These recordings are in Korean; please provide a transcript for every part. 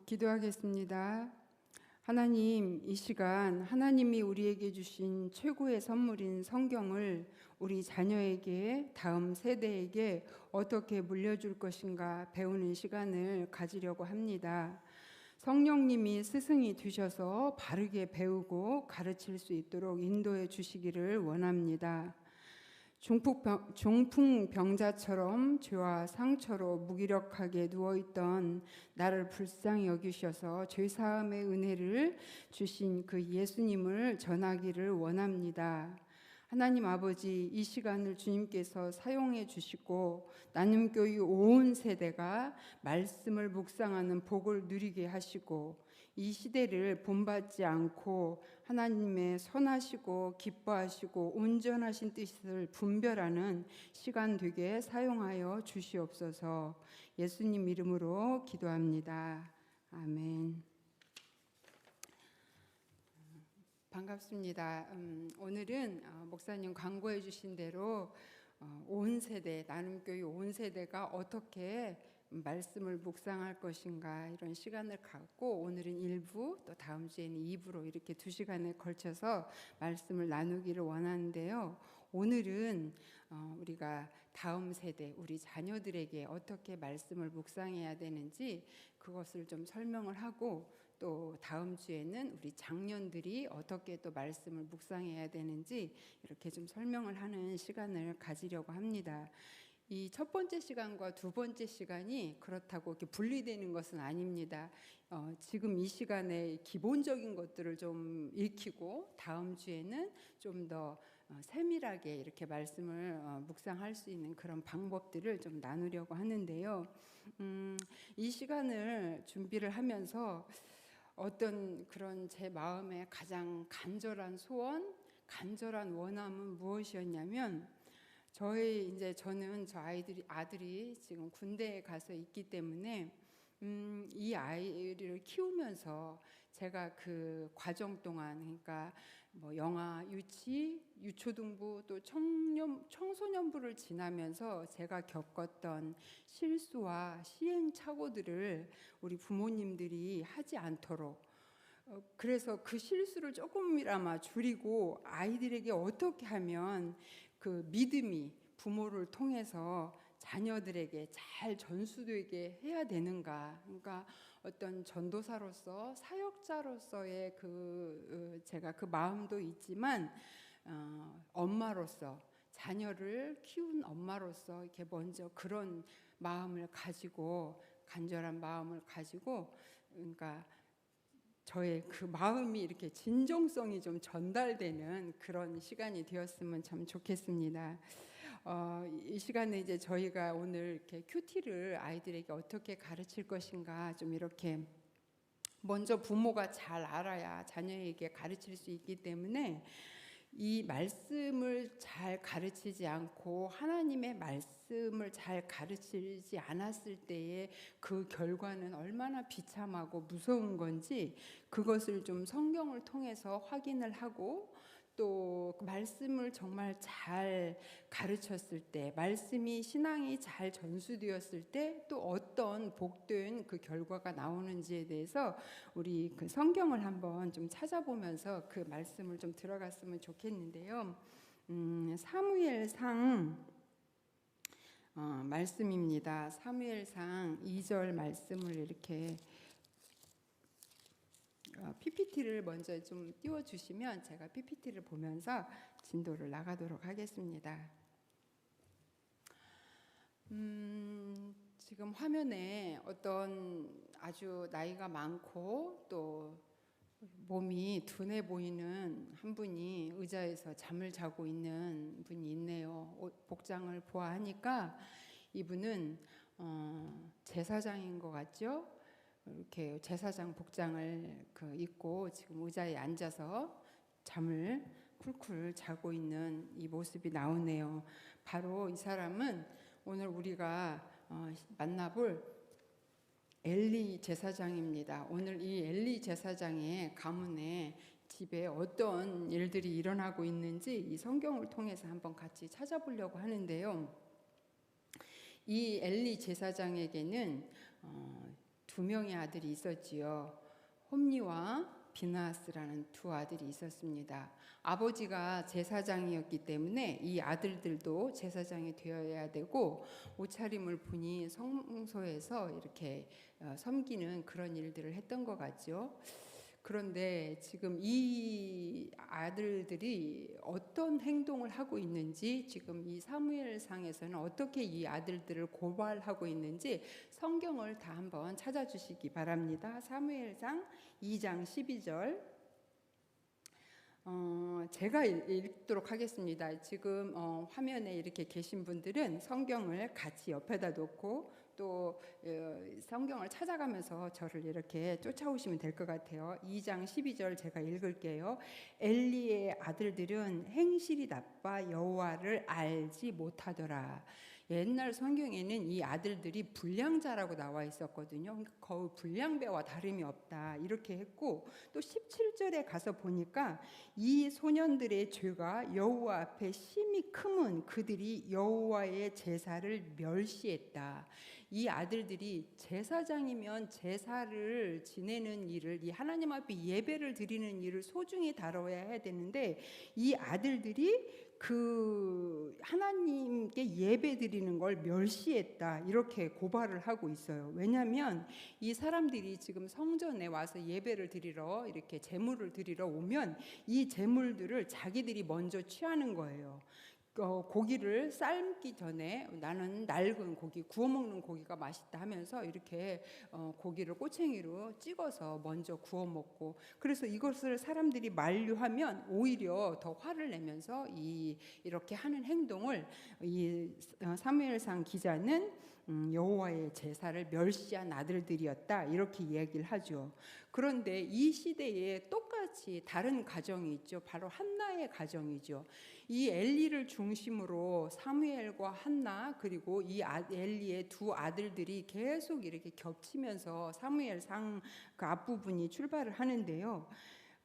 기도하겠습니다. 하나님, 이 시간 하나님이 우리에게 주신 최고의 선물인 성경을 우리 자녀에게, 다음 세대에게 어떻게 물려줄 것인가 배우는 시간을 가지려고 합니다. 성령님이 스승이 되셔서 바르게 배우고 가르칠 수 있도록 인도해 주시기를 원합니다. 중풍병자처럼 죄와 상처로 무기력하게 누워있던 나를 불쌍히 여기셔서 죄사함의 은혜를 주신 그 예수님을 전하기를 원합니다. 하나님 아버지, 이 시간을 주님께서 사용해 주시고 나눔교회 온 세대가 말씀을 묵상하는 복을 누리게 하시고 이 시대를 본받지 않고 하나님의 선하시고 기뻐하시고 온전하신 뜻을 분별하는 시간 되게 사용하여 주시옵소서. 예수님 이름으로 기도합니다. 아멘. 반갑습니다. 오늘은 목사님 광고해 주신 대로 온 세대, 나눔교회 온 세대가 어떻게 말씀을 묵상할 것인가 이런 시간을 갖고 오늘은 1부 또 다음 주에는 2부로 이렇게 2시간에 걸쳐서 말씀을 나누기를 원하는데요. 오늘은 우리가 다음 세대, 우리 자녀들에게 어떻게 말씀을 묵상해야 되는지 그것을 좀 설명을 하고 또 다음 주에는 우리 장년들이 어떻게 또 말씀을 묵상해야 되는지 이렇게 좀 설명을 하는 시간을 가지려고 합니다. 이 첫 번째 시간과 두 번째 시간이 그렇다고 이렇게 분리되는 것은 아닙니다. 지금 이 시간에 기본적인 것들을 좀 익히고 다음 주에는 좀 더 세밀하게 이렇게 말씀을 묵상할 수 있는 그런 방법들을 좀 나누려고 하는데요. 이 시간을 준비를 하면서 어떤 그런 제 마음의 가장 간절한 소원, 간절한 원함은 무엇이었냐면 저는 저 아들이 지금 군대에 가서 있기 때문에 이 아이를 키우면서 제가 그 과정 동안 그러니까 뭐 영아, 유치, 유초등부 또 청소년부를 지나면서 제가 겪었던 실수와 시행착오들을 우리 부모님들이 하지 않도록 그래서 그 실수를 조금이나마 줄이고 아이들에게 어떻게 하면 그 믿음이 부모를 통해서 자녀들에게 잘 전수되게 해야 되는가. 그러니까 어떤 전도사로서 사역자로서의 제가 그 마음도 있지만 엄마로서 자녀를 키운 엄마로서 이렇게 먼저 그런 마음을 가지고 간절한 마음을 가지고 그러니까 저의 그 마음이 이렇게 진정성이 좀 전달되는 그런 시간이 되었으면 참 좋겠습니다. 이 시간에 이제 저희가 오늘 이렇게 큐티를 아이들에게 어떻게 가르칠 것인가 좀 이렇게 먼저 부모가 잘 알아야 자녀에게 가르칠 수 있기 때문에 이 말씀을 잘 가르치지 않고 하나님의 말씀을 잘 가르치지 않았을 때의 그 결과는 얼마나 비참하고 무서운 건지 그것을 좀 성경을 통해서 확인을 하고 또 그 말씀을 정말 잘 가르쳤을 때 말씀이 신앙이 잘 전수되었을 때 또 어떤 복된 그 결과가 나오는지에 대해서 우리 그 성경을 한번 좀 찾아보면서 그 말씀을 좀 들어갔으면 좋겠는데요. 사무엘상 말씀입니다. 사무엘상 2절 말씀을 이렇게 PPT를 먼저 좀 띄워주시면 제가 PPT를 보면서 진도를 나가도록 하겠습니다. 지금 화면에 어떤 아주 나이가 많고 또 몸이 둔해 보이는 한 분이 의자에서 잠을 자고 있는 분이 있네요. 복장을 보아하니까 이분은 제사장인 것 같죠? 이렇게 제사장 복장을 입고 지금 의자에 앉아서 잠을 쿨쿨 자고 있는 이 모습이 나오네요. 바로 이 사람은 오늘 우리가 만나볼 엘리 제사장입니다. 오늘 이 엘리 제사장의 가문에 집에 어떤 일들이 일어나고 있는지 이 성경을 통해서 한번 같이 찾아보려고 하는데요. 이 엘리 제사장에게는 두 명의 아들이 있었지요. 홈리와 비나하스라는 두 아들이 있었습니다. 아버지가 제사장이었기 때문에 이 아들들도 제사장이 되어야 되고 옷차림을 보니 성소에서 이렇게 섬기는 그런 일들을 했던 것 같죠. 그런데 지금 이 아들들이 어떤 행동을 하고 있는지, 지금 이 사무엘상에서는 어떻게 이 아들들을 고발하고 있는지 성경을 다 한번 찾아주시기 바랍니다. 사무엘상 2장 12절 제가 읽도록 하겠습니다. 지금 화면에 이렇게 계신 분들은 성경을 같이 옆에다 놓고 또 성경을 찾아가면서 저를 이렇게 쫓아오시면 될 것 같아요. 2장 12절 제가 읽을게요. 엘리의 아들들은 행실이 나빠 여호와를 알지 못하더라. 옛날 성경에는 이 아들들이 불량자라고 나와 있었거든요. 그러니까 거의 불량배와 다름이 없다 이렇게 했고, 또 17절에 가서 보니까 이 소년들의 죄가 여호와 앞에 심히 크면 그들이 여호와의 제사를 멸시했다. 이 아들들이 제사장이면 제사를 지내는 일을, 이 하나님 앞에 예배를 드리는 일을 소중히 다뤄야 해야 되는데 이 아들들이 그 하나님께 예배 드리는 걸 멸시했다 이렇게 고발을 하고 있어요. 왜냐하면 이 사람들이 지금 성전에 와서 예배를 드리러 이렇게 제물을 드리러 오면 이 제물들을 자기들이 먼저 취하는 거예요. 고기를 삶기 전에 나는 낡은 고기, 구워 먹는 고기가 맛있다 하면서 이렇게 고기를 꼬챙이로 찍어서 먼저 구워 먹고, 그래서 이것을 사람들이 만류하면 오히려 더 화를 내면서 이렇게 하는 행동을 이 사무엘상 기자는 여호와의 제사를 멸시한 아들들이었다 이렇게 이야기를 하죠. 그런데 이 시대에 똑같이 다른 가정이 있죠. 바로 한나의 가정이죠. 이 엘리를 중심으로 사무엘과 한나 그리고 이 엘리의 두 아들들이 계속 이렇게 겹치면서 사무엘상 그 앞부분이 출발을 하는데요.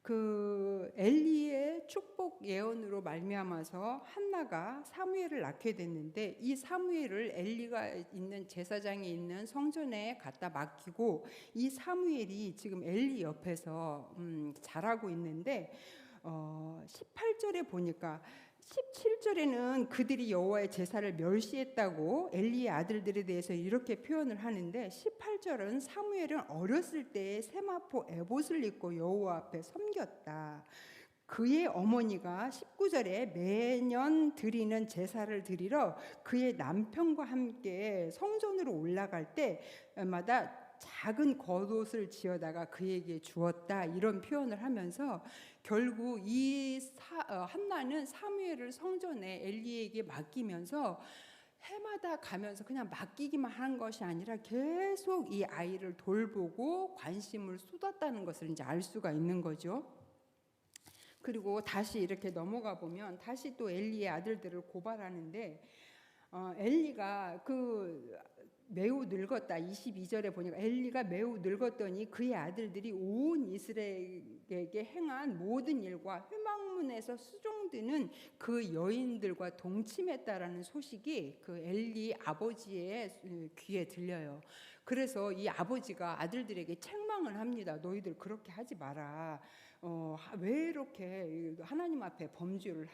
그 엘리의 축복 예언으로 말미암아서 한나가 사무엘을 낳게 됐는데, 이 사무엘을 엘리가 있는 제사장에 있는 성전에 갖다 맡기고 이 사무엘이 지금 엘리 옆에서 자라고 있는데 18절에 보니까 17절에는 그들이 여호와의 제사를 멸시했다고 엘리의 아들들에 대해서 이렇게 표현을 하는데, 18절은 사무엘은 어렸을 때에 세마포 에봇을 입고 여호와 앞에 섬겼다. 그의 어머니가 19절에 매년 드리는 제사를 드리러 그의 남편과 함께 성전으로 올라갈 때마다 작은 겉옷을 지어다가 그에게 주었다 이런 표현을 하면서 결국 이 한나는 사무엘을 성전에 엘리에게 맡기면서 해마다 가면서 그냥 맡기기만 한 것이 아니라 계속 이 아이를 돌보고 관심을 쏟았다는 것을 이제 알 수가 있는 거죠. 그리고 다시 이렇게 넘어가 보면 다시 또 엘리의 아들들을 고발하는데 엘리가 매우 늙었다. 22절에 보니까 엘리가 매우 늙었더니 그의 아들들이 온 이스라엘에게 행한 모든 일과 회막문에서 수종드는 그 여인들과 동침했다라는 소식이 그 엘리 아버지의 귀에 들려요. 그래서 이 아버지가 아들들에게 책망을 합니다. 너희들 그렇게 하지 마라. 왜 이렇게 하나님 앞에 범죄를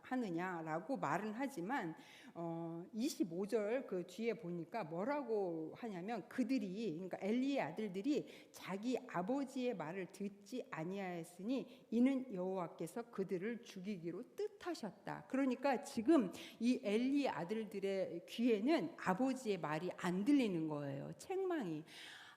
하느냐라고 말은 하지만 25절 그 뒤에 보니까 뭐라고 하냐면 그러니까 엘리의 아들들이 자기 아버지의 말을 듣지 아니하였으니 이는 여호와께서 그들을 죽이기로 뜻하셨다. 그러니까 지금 이 엘리 아들들의 귀에는 아버지의 말이 안 들리는 거예요. 책망이.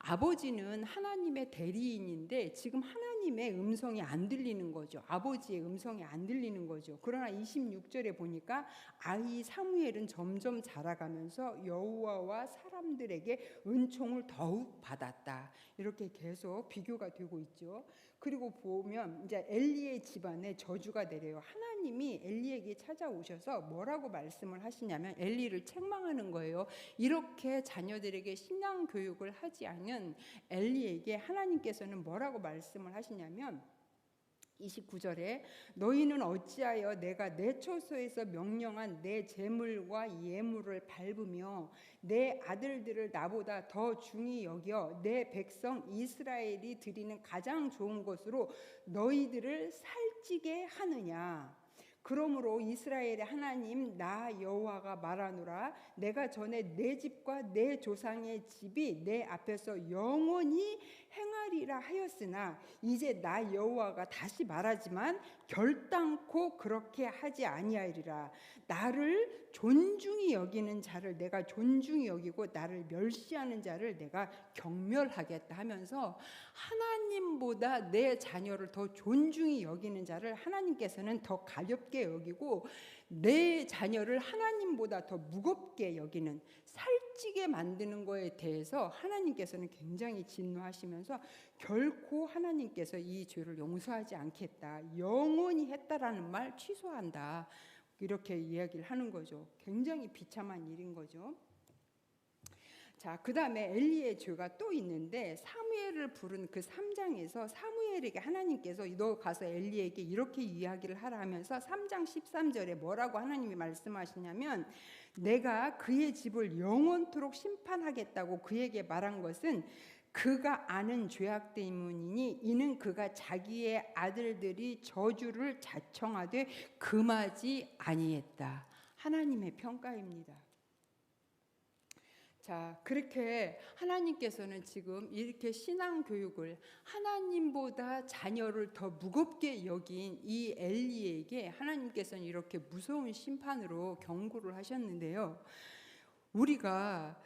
아버지는 하나님의 대리인인데 지금 하나님의 음성이 안 들리는 거죠. 아버지의 음성이 안 들리는 거죠. 그러나 26절에 보니까 아이 사무엘은 점점 자라가면서 여호와와 사람들에게 은총을 더욱 받았다. 이렇게 계속 비교가 되고 있죠. 그리고 보면 이제 엘리의 집안에 저주가 내려요. 하나님이 엘리에게 찾아오셔서 뭐라고 말씀을 하시냐면 엘리를 책망하는 거예요. 이렇게 자녀들에게 신앙 교육을 하지 않은 엘리에게 하나님께서는 뭐라고 말씀을 하시냐면 29절에 너희는 어찌하여 내가 내 처소에서 명령한 내 제물과 예물을 밟으며 내 아들들을 나보다 더 중히 여겨 내 백성 이스라엘이 드리는 가장 좋은 것으로 너희들을 살찌게 하느냐. 그러므로 이스라엘의 하나님 나 여호와가 말하노라. 내가 전에 내 집과 내 조상의 집이 내 앞에서 영원히 행하리라 하였으나 이제 나 여호와가 다시 말하지만 결단코 그렇게 하지 아니하리라. 나를 존중히 여기는 자를 내가 존중히 여기고 나를 멸시하는 자를 내가 경멸하겠다 하면서 하나님보다 내 자녀를 더 존중히 여기는 자를 하나님께서는 더 가볍게 여기고 내 자녀를 하나님보다 더 무겁게 여기는, 살찌게 만드는 거에 대해서 하나님께서는 굉장히 진노하시면서 결코 하나님께서 이 죄를 용서하지 않겠다, 영원히 했다라는 말 취소한다, 이렇게 이야기를 하는 거죠. 굉장히 비참한 일인 거죠. 자, 그 다음에 엘리의 죄가 또 있는데 사무엘을 부른 그 3장에서 사무엘에게 하나님께서 너 가서 엘리에게 이렇게 이야기를 하라 하면서 3장 13절에 뭐라고 하나님이 말씀하시냐면 내가 그의 집을 영원토록 심판하겠다고 그에게 말한 것은 그가 아는 죄악 때문이니 이는 그가 자기의 아들들이 저주를 자청하되 금하지 아니했다. 하나님의 평가입니다. 자, 그렇게 하나님께서는 지금 이렇게 신앙 교육을 하나님보다 자녀를 더 무겁게 여긴 이 엘리에게 하나님께서는 이렇게 무서운 심판으로 경고를 하셨는데요. 우리가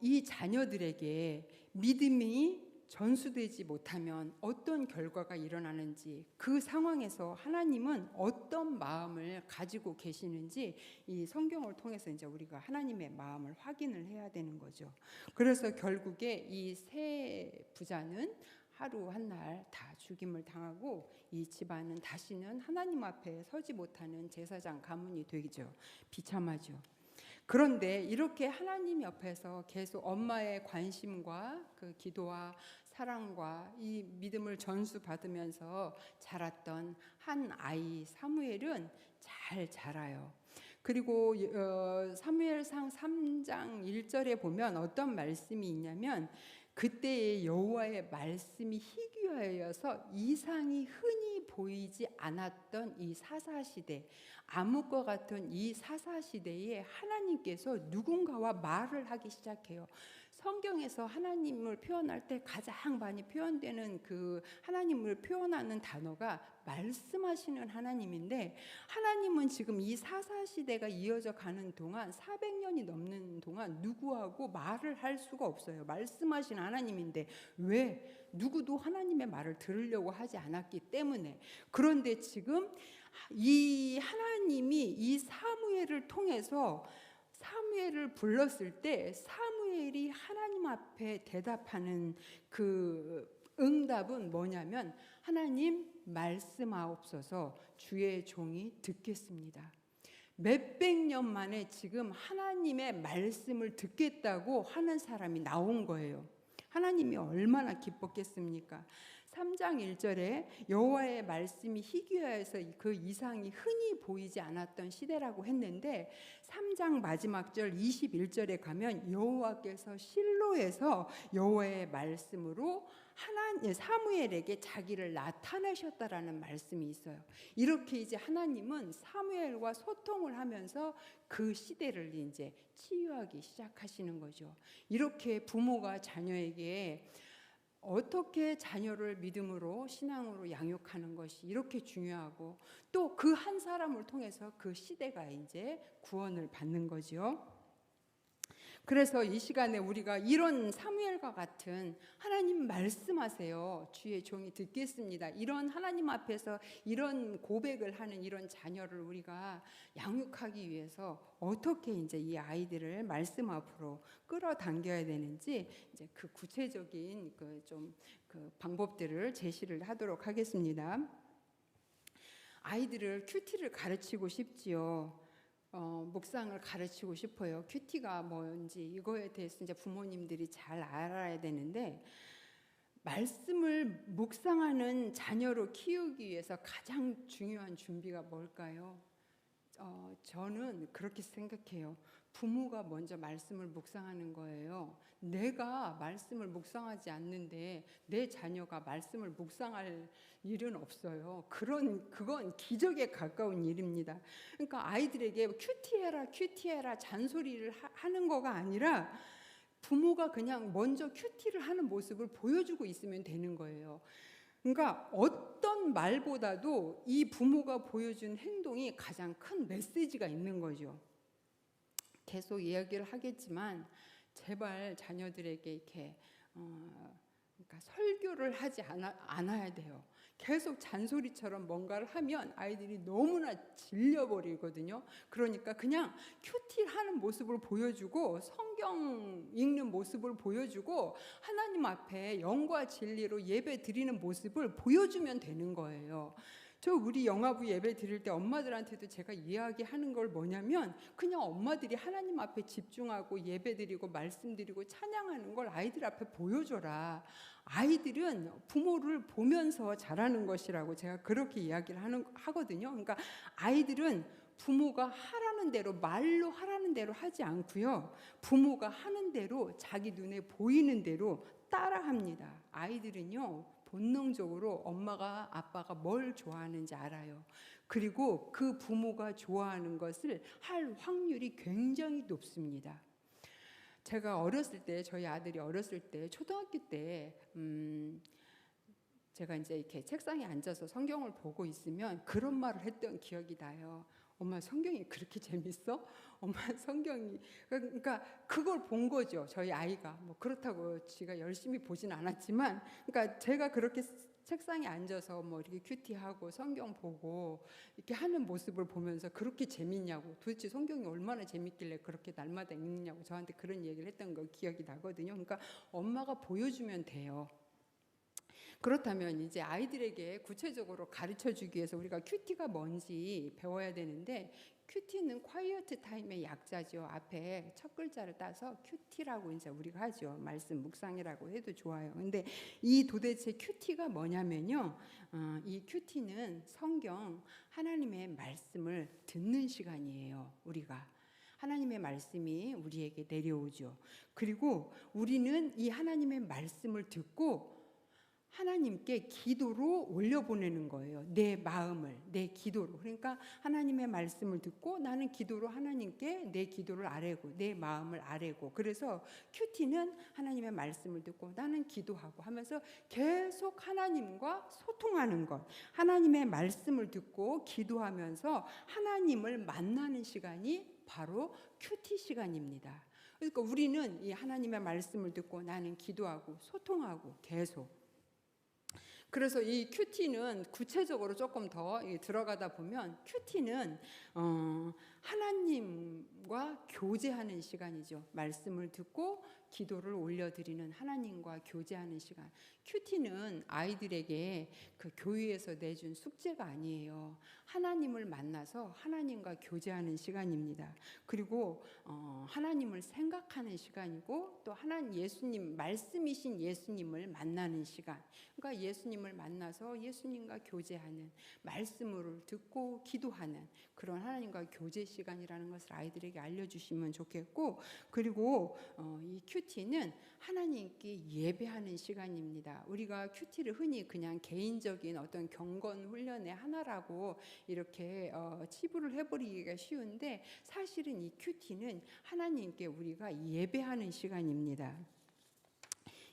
이 자녀들에게 믿음이 전수되지 못하면 어떤 결과가 일어나는지, 그 상황에서 하나님은 어떤 마음을 가지고 계시는지 이 성경을 통해서 이제 우리가 하나님의 마음을 확인을 해야 되는 거죠. 그래서 결국에 이 세 부자는 하루 한 날 다 죽임을 당하고 이 집안은 다시는 하나님 앞에 서지 못하는 제사장 가문이 되죠. 비참하죠. 그런데 이렇게 하나님 옆에서 계속 엄마의 관심과 그 기도와 사랑과 이 믿음을 전수받으면서 자랐던 한 아이 사무엘은 잘 자라요. 그리고 사무엘상 3장 1절에 보면 어떤 말씀이 있냐면 그때의 여호와의 말씀이 희귀하여서 이상이 흔히 보이지 않았던 이 사사시대, 암흑과 같은 이 사사시대에 하나님께서 누군가와 말을 하기 시작해요. 성경에서 하나님을 표현할 때 가장 많이 표현되는 그 하나님을 표현하는 단어가 말씀하시는 하나님인데, 하나님은 지금 이 사사시대가 이어져 가는 동안 400년이 넘는 동안 누구하고 말을 할 수가 없어요. 말씀하신 하나님인데 왜? 누구도 하나님의 말을 들으려고 하지 않았기 때문에. 그런데 지금 이 하나님이 이 사무엘을 통해서 사무엘을 불렀을 때 사무엘이 하나님 앞에 대답하는 그 응답은 뭐냐면 하나님 말씀하옵소서, 주의 종이 듣겠습니다. 몇백 년 만에 지금 하나님의 말씀을 듣겠다고 하는 사람이 나온 거예요. 하나님이 얼마나 기뻤겠습니까? 3장 1절에 여호와의 말씀이 희귀하여서 그 이상이 흔히 보이지 않았던 시대라고 했는데 3장 마지막 절 21절에 가면 여호와께서 실로에서 여호와의 말씀으로 사무엘에게 자기를 나타내셨다라는 말씀이 있어요. 이렇게 이제 하나님은 사무엘과 소통을 하면서 그 시대를 이제 치유하기 시작하시는 거죠. 이렇게 부모가 자녀에게 어떻게 자녀를 믿음으로 신앙으로 양육하는 것이 이렇게 중요하고 또 그 한 사람을 통해서 그 시대가 이제 구원을 받는 거죠. 그래서 이 시간에 우리가 이런 사무엘과 같은 하나님 말씀하세요, 주의 종이 듣겠습니다, 이런 하나님 앞에서 이런 고백을 하는 이런 자녀를 우리가 양육하기 위해서 어떻게 이제 이 아이들을 말씀 앞으로 끌어당겨야 되는지 이제 그 구체적인 그 방법들을 제시를 하도록 하겠습니다. 아이들을 큐티를 가르치고 싶지요. 묵상을 가르치고 싶어요. 큐티가 뭔지 이거에 대해서 이제 부모님들이 잘 알아야 되는데 말씀을 묵상하는 자녀로 키우기 위해서 가장 중요한 준비가 뭘까요? 저는 그렇게 생각해요. 부모가 먼저 말씀을 묵상하는 거예요. 내가 말씀을 묵상하지 않는데 내 자녀가 말씀을 묵상할 일은 없어요. 그건 기적에 가까운 일입니다. 그러니까 아이들에게 큐티해라 잔소리를 하는 거가 아니라 부모가 그냥 먼저 큐티를 하는 모습을 보여주고 있으면 되는 거예요. 그러니까 어떤 말보다도 이 부모가 보여준 행동이 가장 큰 메시지가 있는 거죠. 계속 이야기를 하겠지만 제발 자녀들에게 이렇게 그러니까 설교를 하지 않아야 돼요. 계속 잔소리처럼 뭔가를 하면 아이들이 너무나 질려버리거든요. 그러니까 그냥 큐티하는 모습을 보여주고 성경 읽는 모습을 보여주고 하나님 앞에 영과 진리로 예배 드리는 모습을 보여주면 되는 거예요. 우리 영화부 예배 드릴 때 엄마들한테도 제가 이야기하는 걸 뭐냐면 그냥 엄마들이 하나님 앞에 집중하고 예배 드리고 말씀 드리고 찬양하는 걸 아이들 앞에 보여줘라. 아이들은 부모를 보면서 자라는 것이라고 제가 그렇게 이야기를 하거든요. 그러니까 아이들은 부모가 하라는 대로 말로 하라는 대로 하지 않고요. 부모가 하는 대로 자기 눈에 보이는 대로 따라합니다. 아이들은요. 본능적으로 엄마가 아빠가 뭘 좋아하는지 알아요. 그리고 그 부모가 좋아하는 것을 할 확률이 굉장히 높습니다. 제가 어렸을 때 저희 아들이 어렸을 때 초등학교 때 제가 이제 이렇게 책상에 앉아서 성경을 보고 있으면 그런 말을 했던 기억이 나요. 엄마 성경이 그렇게 재밌어? 엄마 성경이 그러니까 그걸 본 거죠. 저희 아이가 뭐 그렇다고 지가 열심히 보진 않았지만 그러니까 제가 그렇게 책상에 앉아서 뭐 이렇게 큐티하고 성경 보고 이렇게 하는 모습을 보면서 그렇게 재밌냐고 도대체 성경이 얼마나 재밌길래 그렇게 날마다 읽느냐고 저한테 그런 얘기를 했던 거 기억이 나거든요. 그러니까 엄마가 보여주면 돼요. 그렇다면 이제 아이들에게 구체적으로 가르쳐 주기 위해서 우리가 큐티가 뭔지 배워야 되는데 큐티는 quiet time의 약자죠. 앞에 첫 글자를 따서 큐티라고 이제 우리가 하죠. 말씀 묵상이라고 해도 좋아요. 근데 이 도대체 큐티가 뭐냐면요. 이 큐티는 성경 하나님의 말씀을 듣는 시간이에요. 우리가. 하나님의 말씀이 우리에게 내려오죠. 그리고 우리는 이 하나님의 말씀을 듣고 하나님께 기도로 올려보내는 거예요. 내 마음을, 내 기도로. 그러니까 하나님의 말씀을 듣고 나는 기도로 하나님께 내 기도를 아뢰고 내 마음을 아뢰고 그래서 큐티는 하나님의 말씀을 듣고 나는 기도하고 하면서 계속 하나님과 소통하는 것. 하나님의 말씀을 듣고 기도하면서 하나님을 만나는 시간이 바로 큐티 시간입니다. 그러니까 우리는 이 하나님의 말씀을 듣고 나는 기도하고 소통하고 계속 그래서 이 큐티는 구체적으로 조금 더 들어가다 보면 큐티는 하나님과 교제하는 시간이죠. 말씀을 듣고 기도를 올려드리는 하나님과 교제하는 시간. 큐티는 아이들에게 그 교회에서 내준 숙제가 아니에요. 하나님을 만나서 하나님과 교제하는 시간입니다. 그리고 하나님을 생각하는 시간이고 또 하나님 예수님 말씀이신 예수님을 만나는 시간. 그러니까 예수님을 만나서 예수님과 교제하는 말씀을 듣고 기도하는 그런 하나님과 교제 시간이라는 것을 아이들에게 알려주시면 좋겠고 그리고 이 큐티는 하나님께 예배하는 시간입니다. 우리가 큐티를 흔히 그냥 개인적인 어떤 경건 훈련의 하나라고 이렇게 치부를 해버리기가 쉬운데 사실은 이 큐티는 하나님께 우리가 예배하는 시간입니다.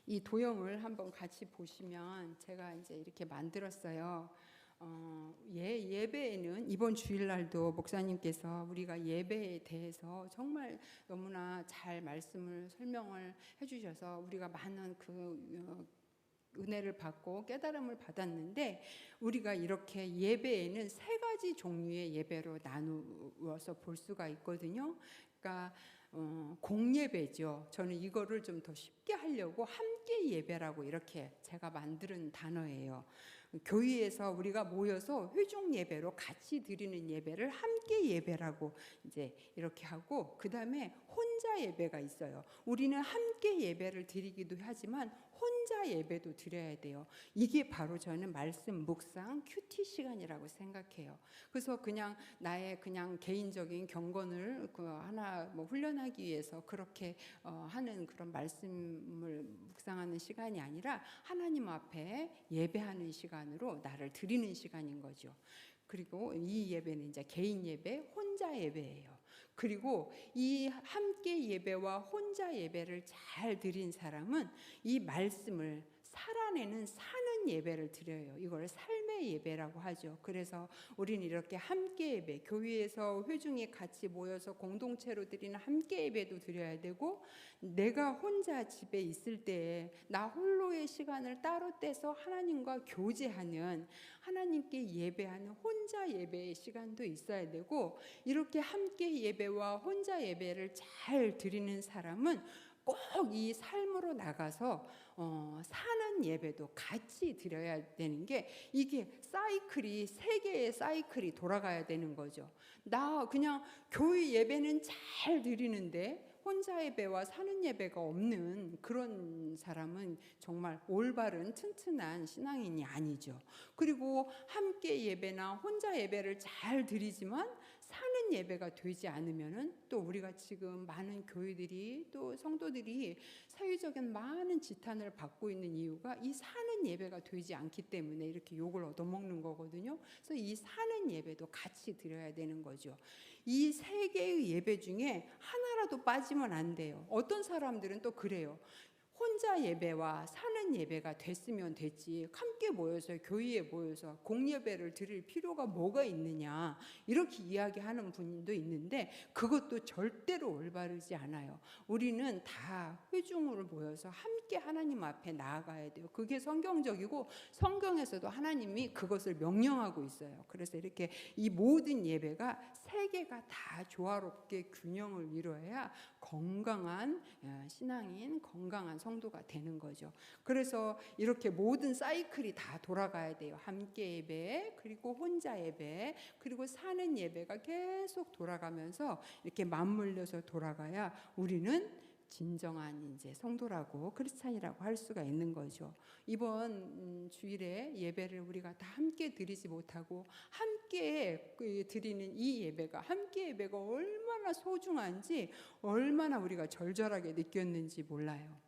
이 도형을 한번 같이 보시면 제가 이제 이렇게 만들었어요. 예배에는 이번 주일날도 목사님께서 우리가 예배에 대해서 정말 너무나 잘 말씀을 설명을 해주셔서 우리가 많은 그 은혜를 받고 깨달음을 받았는데 우리가 이렇게 예배에는 세 가지 종류의 예배로 나누어서 볼 수가 있거든요. 그러니까 공예배죠. 저는 이거를 좀 더 쉽게 하려고 함께 예배라고 이렇게 제가 만드는 단어예요. 교회에서 우리가 모여서 회중 예배로 같이 드리는 예배를 함께 예배라고 이제 이렇게 하고 그 다음에 혼자 예배가 있어요. 우리는 함께 예배를 드리기도 하지만 혼자 예배도 드려야 돼요. 이게 바로 저는 말씀 묵상 큐티 시간이라고 생각해요. 그래서 그냥 나의 그냥 개인적인 경건을 하나 뭐 훈련하기 위해서 그렇게 하는 그런 말씀을 묵상하는 시간이 아니라 하나님 앞에 예배하는 시간으로 나를 드리는 시간인 거죠. 그리고 이 예배는 이제 개인 예배, 혼자 예배예요. 그리고 이 함께 예배와 혼자 예배를 잘 드린 사람은 이 말씀을 살아내는 사는 예배를 드려요. 이걸 삶의 예배라고 하죠. 그래서 우리는 이렇게 함께 예배, 교회에서 회중이 같이 모여서 공동체로 드리는 함께 예배도 드려야 되고, 내가 혼자 집에 있을 때에 나 홀로의 시간을 따로 떼서 하나님과 교제하는, 하나님께 예배하는 혼자 예배의 시간도 있어야 되고, 이렇게 함께 예배와 혼자 예배를 잘 드리는 사람은 꼭 이 삶으로 나가서 사는 예배도 같이 드려야 되는 게, 이게 사이클이, 세 개의 사이클이 돌아가야 되는 거죠. 나 그냥 교회 예배는 잘 드리는데 혼자 예배와 사는 예배가 없는 그런 사람은 정말 올바른 튼튼한 신앙인이 아니죠. 그리고 함께 예배나 혼자 예배를 잘 드리지만 사는 예배가 되지 않으면은, 또 우리가 지금 많은 교회들이, 또 성도들이 사회적인 많은 지탄을 받고 있는 이유가 이 사는 예배가 되지 않기 때문에 이렇게 욕을 얻어먹는 거거든요. 그래서 이 사는 예배도 같이 드려야 되는 거죠. 이 세 개의 예배 중에 하나라도 빠지면 안 돼요. 어떤 사람들은 또 그래요. 혼자 예배와 사는 예배가 됐으면 됐지, 함께 모여서 교회에 모여서 공예배를 드릴 필요가 뭐가 있느냐, 이렇게 이야기하는 분도 있는데 그것도 절대로 올바르지 않아요. 우리는 다 회중으로 모여서 함께 하나님 앞에 나아가야 돼요. 그게 성경적이고 성경에서도 하나님이 그것을 명령하고 있어요. 그래서 이렇게 이 모든 예배가 세 개가 다 조화롭게 균형을 이루어야 건강한 신앙인, 건강한 성도가 되는 거죠. 그래서 이렇게 모든 사이클이 다 돌아가야 돼요. 함께 예배, 그리고 혼자 예배, 그리고 사는 예배가 계속 돌아가면서 이렇게 맞물려서 돌아가야 우리는 진정한 이제 성도라고, 크리스찬이라고 할 수가 있는 거죠. 이번 주일에 예배를 우리가 다 함께 드리지 못하고 함께 드리는 이 예배가, 함께 예배가 얼마나 소중한지, 얼마나 우리가 절절하게 느꼈는지 몰라요.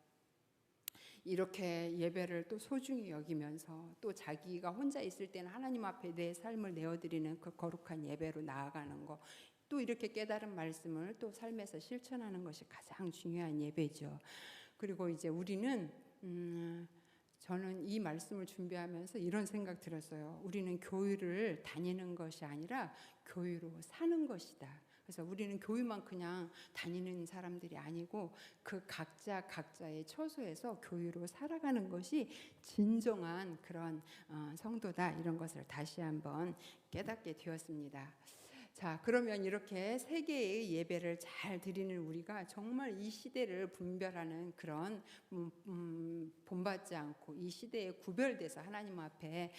이렇게 예배를 또 소중히 여기면서, 또 자기가 혼자 있을 때는 하나님 앞에 내 삶을 내어드리는 그 거룩한 예배로 나아가는 거, 또 이렇게 깨달은 말씀을 또 삶에서 실천하는 것이 가장 중요한 예배죠. 그리고 이제 우리는 저는 이 말씀을 준비하면서 이런 생각 들었어요. 우리는 교회를 다니는 것이 아니라 교회로 사는 것이다. 그래서 우리는 교회만 그냥 다니는 사람들이 아니고 그 각자의 처소에서 교회로 살아가는 것이 진정한 그런 성도다, 이런 것을 다시 한번 깨닫게 되었습니다. 자, 그러면 이렇게 세 개의 예배를 잘 드리는 우리가 정말 이 시대를 분별하는 그런 본받지 않고 이 시대에 구별돼서 하나님 앞에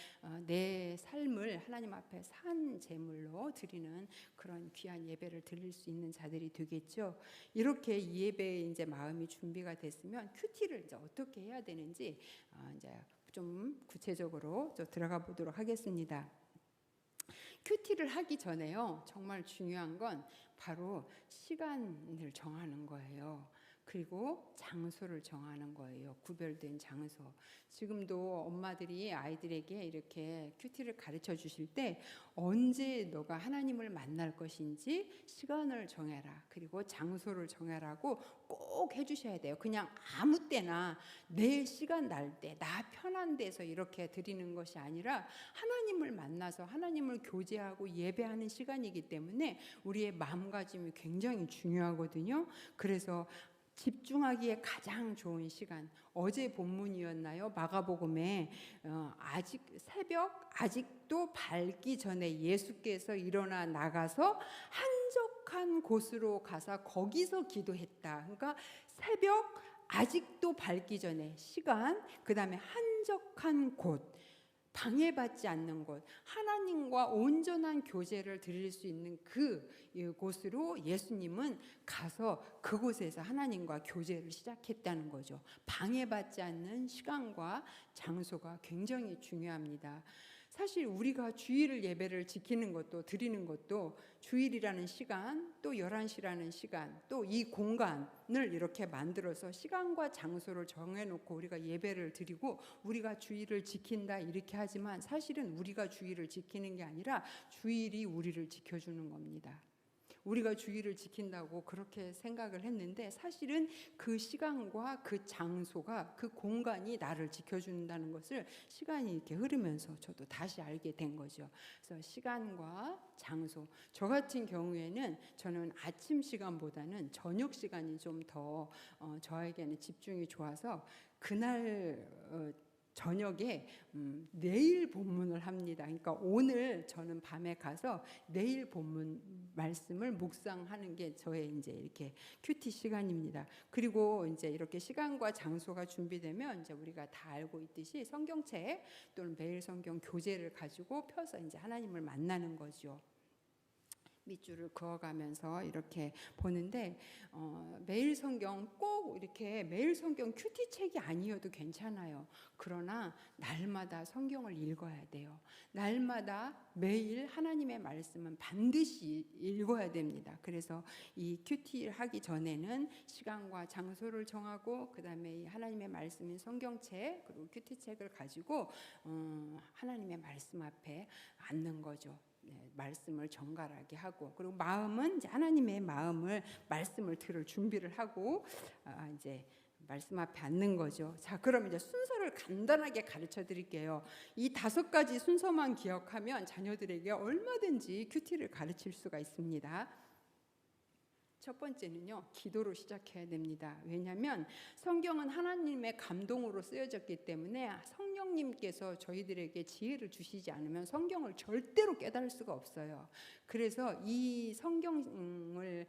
내 삶을 하나님 앞에 산 제물로 드리는 그런 귀한 예배를 드릴 수 있는 자들이 되겠죠. 이렇게 이 예배에 이제 마음이 준비가 됐으면 큐티를 이제 어떻게 해야 되는지 이제 좀 구체적으로 좀 들어가 보도록 하겠습니다. 큐티를 하기 전에요, 정말 중요한 건 바로 시간을 정하는 거예요. 그리고 장소를 정하는 거예요. 구별된 장소. 지금도 엄마들이 아이들에게 이렇게 큐티를 가르쳐 주실 때 언제 너가 하나님을 만날 것인지 시간을 정해라, 그리고 장소를 정해라고 꼭 해주셔야 돼요. 그냥 아무 때나 내 시간 날 때, 나 편한 데서 이렇게 드리는 것이 아니라 하나님을 만나서 하나님을 교제하고 예배하는 시간이기 때문에 우리의 마음가짐이 굉장히 중요하거든요. 그래서 집중하기에 가장 좋은 시간, 어제 본문이었나요? 마가복음에 아직 새벽, 아직도 밝기 전에 예수께서 일어나 나가서 한적한 곳으로 가서 거기서 기도했다. 그러니까 새벽, 아직도 밝기 전에 시간, 그 다음에 한적한 곳, 방해받지 않는 곳, 하나님과 온전한 교제를 드릴 수 있는 그곳으로 예수님은 가서 그곳에서 하나님과 교제를 시작했다는 거죠. 방해받지 않는 시간과 장소가 굉장히 중요합니다. 사실 우리가 주일 예배를 지키는 것도 드리는 것도 주일이라는 시간, 또 11시라는 시간, 또 이 공간을 이렇게 만들어서 시간과 장소를 정해놓고 우리가 예배를 드리고 우리가 주일을 지킨다 이렇게 하지만 사실은 우리가 주일을 지키는 게 아니라 주일이 우리를 지켜주는 겁니다. 우리가 주일을 지킨다고 그렇게 생각을 했는데 사실은 그 시간과 그 장소가, 그 공간이 나를 지켜준다는 것을 시간이 이렇게 흐르면서 저도 다시 알게 된 거죠. 그래서 시간과 장소, 저 같은 경우에는 저는 아침 시간보다는 저녁 시간이 좀 더 저에게는 집중이 좋아서 그날 저녁에 내일 본문을 합니다. 그러니까 오늘 저는 밤에 가서 내일 본문 말씀을 묵상하는 게 저의 이제 이렇게 큐티 시간입니다. 그리고 이제 이렇게 시간과 장소가 준비되면 이제 우리가 다 알고 있듯이 성경책 또는 매일 성경 교재를 가지고 펴서 이제 하나님을 만나는 거죠. 밑줄을 그어가면서 이렇게 보는데 매일 성경 꼭 이렇게 매일 성경 큐티 책이 아니어도 괜찮아요. 그러나 날마다 성경을 읽어야 돼요. 날마다 매일 하나님의 말씀은 반드시 읽어야 됩니다. 그래서 이 큐티를 하기 전에는 시간과 장소를 정하고 그 다음에 이 하나님의 말씀인 성경책 그리고 큐티 책을 가지고 하나님의 말씀 앞에 앉는 거죠. 말씀을 정갈하게 하고 그리고 마음은 이제 하나님의 말씀을 들을 준비를 하고 이제 말씀 앞에 앉는 거죠. 자, 그럼 이제 순서를 간단하게 가르쳐 드릴게요. 이 5가지 순서만 기억하면 자녀들에게 얼마든지 큐티를 가르칠 수가 있습니다. 첫 번째는요, 기도로 시작해야 됩니다. 왜냐하면 성경은 하나님의 감동으로 쓰여졌기 때문에 성령님께서 저희들에게 지혜를 주시지 않으면 성경을 절대로 깨달을 수가 없어요. 그래서 이 성경을